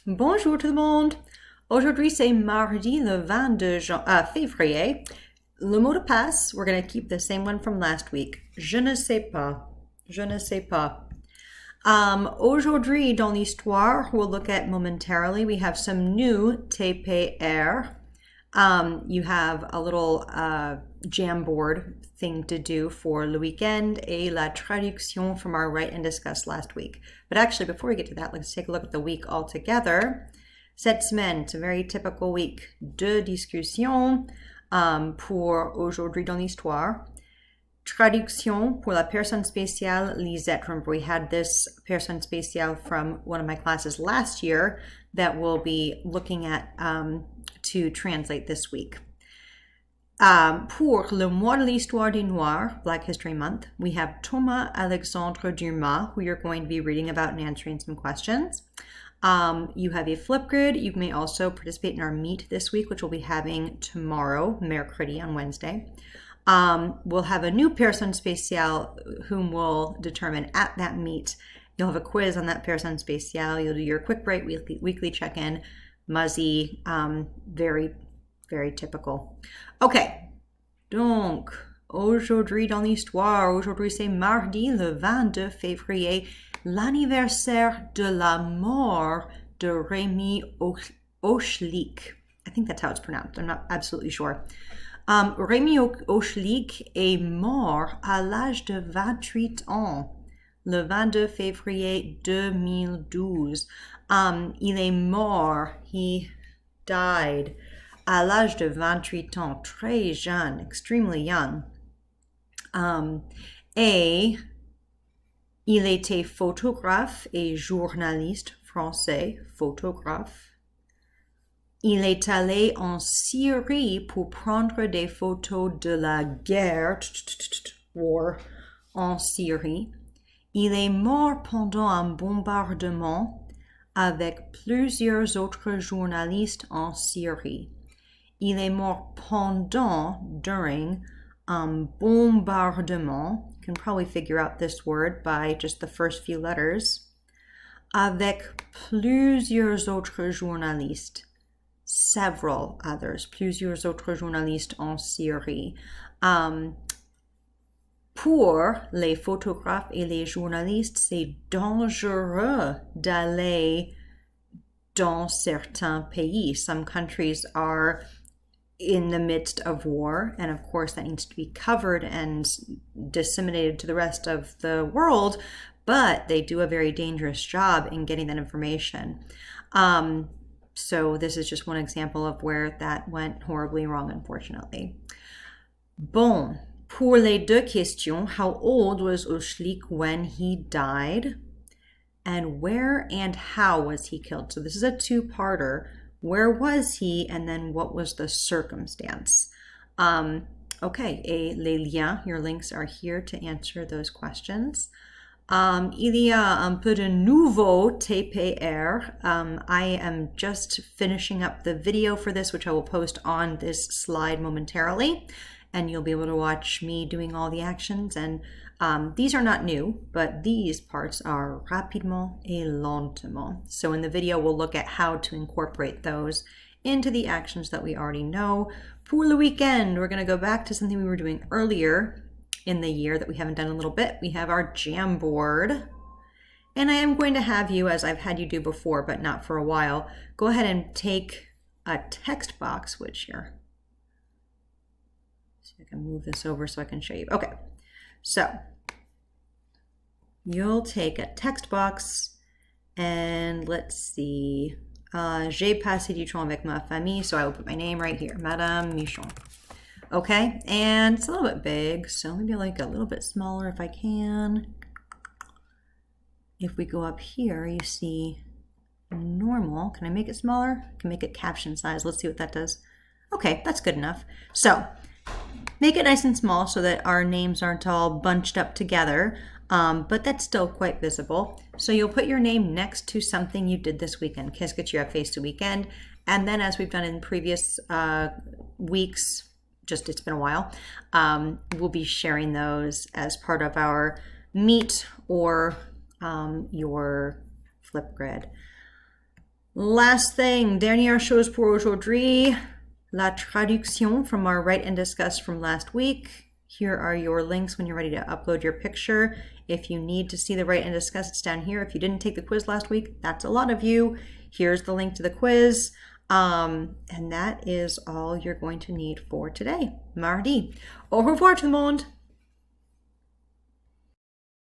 Bonjour tout le monde. Aujourd'hui, c'est mardi le 22 février. Le mot de passe, we're going to keep the same one from last week. Je ne sais pas. Je ne sais pas. Aujourd'hui, dans l'histoire, we'll look at momentarily, we have some new TPR. You have a little Jamboard thing to do for le weekend et la traduction from our write and discuss last week. But actually, before we get to that, let's take a look at the week altogether. Cette semaine, it's a very typical week de discussion pour aujourd'hui dans l'histoire. Traduction pour la personne spéciale Lisette. Remember, we had this personne spéciale from one of my classes last year that we'll be looking at to translate this week. Pour le mois de l'histoire du noir, Black History Month, we have Thomas Alexandre Dumas, who you're going to be reading about and answering some questions. You have a flip grid. You may also participate in our meet this week, which we'll be having tomorrow, mercredi on Wednesday. We'll have a new personne spéciale whom we'll determine at that meet. You'll have a quiz on that personne spéciale. You'll do your quick break weekly check-in. Muzzy, very, very typical. Okay, donc, aujourd'hui dans l'histoire, aujourd'hui c'est mardi le 22 février, l'anniversaire de la mort de Rémi Ochlik. I think that's how it's pronounced. I'm not absolutely sure. Rémi Ochlik est mort à l'âge de 28 ans, le 22 février 2012. Il est mort, he died, à l'âge de 28 ans, très jeune, extremely young. Et il était photographe et journaliste français, photographe. Il est allé en Syrie pour prendre des photos de la guerre, war, en Syrie. Il est mort pendant un bombardement avec plusieurs autres journalistes en Syrie. Il est mort pendant, during, un bombardement. You can probably figure out this word by just the first few letters. Avec plusieurs autres journalistes. Several others. Plusieurs autres journalistes en Syrie. Pour les photographes et les journalistes, c'est dangereux d'aller dans certains pays. Some countries are in the midst of war, and of course that needs to be covered and disseminated to the rest of the world, but they do a very dangerous job in getting that information. So this is just one example of where that went horribly wrong, unfortunately. Bon. Pour les deux questions, how old was Ochlik when he died? And where and how was he killed? So this is a two-parter. Where was he? And then what was the circumstance? Okay, et les liens, your links are here to answer those questions. Il y a un peu de nouveau TPR. I am just finishing up the video for this, which I will post on this slide momentarily. And you'll be able to watch me doing all the actions. And these are not new, but these parts are rapidement et lentement. So in the video, we'll look at how to incorporate those into the actions that we already know. Pour le weekend, we're going to go back to something we were doing earlier in the year that we haven't done in a little bit. We have our Jamboard. And I am going to have you, as I've had you do before, but not for a while, go ahead and take a text box, which here. I can move this over so I can show you. Okay, so you'll take a text box and let's see. J'ai passé du temps avec ma famille, so I will put my name right here, Madame Michon. Okay, and it's a little bit big, so maybe like a little bit smaller if I can. If we go up here, you see normal. Can I make it smaller? I can make it caption size. Let's see what that does. Okay, that's good enough. So make it nice and small so that our names aren't all bunched up together, but that's still quite visible. So you'll put your name next to something you did this weekend. Qu'est-ce que tu as fait ce weekend? And then as we've done in previous weeks, just it's been a while, we'll be sharing those as part of our meet or your flip grid. Last thing, dernière chose pour aujourd'hui, la traduction from our Write and Discuss from last week. Here are your links when you're ready to upload your picture. If you need to see the Write and Discuss, it's down here. If you didn't take the quiz last week, that's a lot of you. Here's the link to the quiz. And that is all you're going to need for today. Mardi. Au revoir tout le monde.